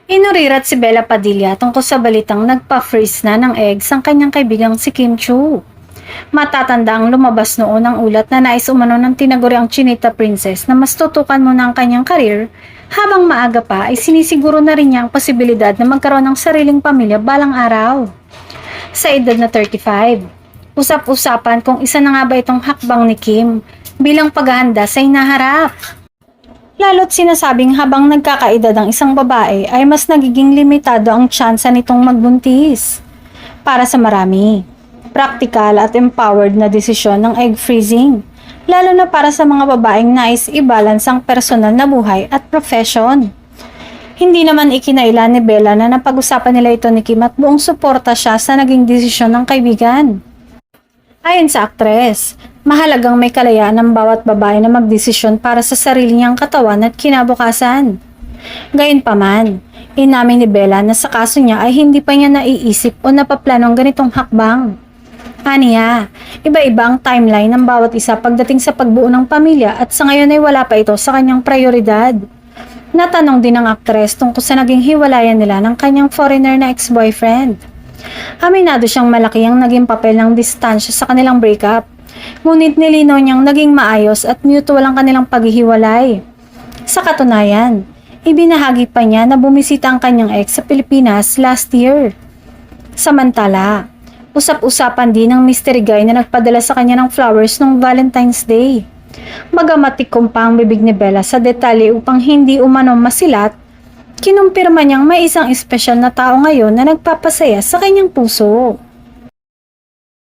Inurirat si Bella Padilla tungkol sa balitang nagpa-freeze na ng eggs ang kanyang kaibigang si Kim Chu. Matatanda ang lumabas noon ang ulat na nais umano ng tinaguri ang Chinita Princess na mas tutukan muna ang kanyang karir habang maaga pa ay sinisiguro na rin niya ang posibilidad na magkaroon ng sariling pamilya balang araw. Sa edad na 35, usap-usapan kung isa na nga ba itong hakbang ni Kim bilang paghahanda sa hinaharap. Lalo't sinasabing habang nagkakaedad ang isang babae ay mas nagiging limitado ang tsansa nitong magbuntis. Para sa marami, praktikal at empowered na desisyon ng egg freezing, lalo na para sa mga babaeng nais i-balance ang personal na buhay at profession. Hindi naman ikinailan ni Bella na napag-usapan nila ito ni Kim at buong suporta siya sa naging desisyon ng kaibigan. Ayon sa aktres, mahalagang may kalayaan ng bawat babae na magdesisyon para sa sarili niyang katawan at kinabukasan. Gayunpaman, inamin ni Bella na sa kaso niya ay hindi pa niya naiisip o napaplano ang ganitong hakbang. Aniya, iba-iba ang timeline ng bawat isa pagdating sa pagbuo ng pamilya at sa ngayon ay wala pa ito sa kanyang prioridad. Natanong din ng aktres tungkol sa naging hiwalayan nila ng kanyang foreigner na ex-boyfriend. Aminado siyang malaki ang naging papel ng distansya sa kanilang breakup. Ngunit nilinaw niyang naging maayos at mutual ang kanilang paghihiwalay. Sa katunayan, ibinahagi pa niya na bumisita ang kanyang ex sa Pilipinas last year. Samantala, usap-usapan din ng mystery guy na nagpadala sa kanya ng flowers noong Valentine's Day. Bagamat tikom pa ang bibig ni Bella sa detalye upang hindi umano masilat, kinumpirma niyang may isang espesyal na tao ngayon na nagpapasaya sa kanyang puso.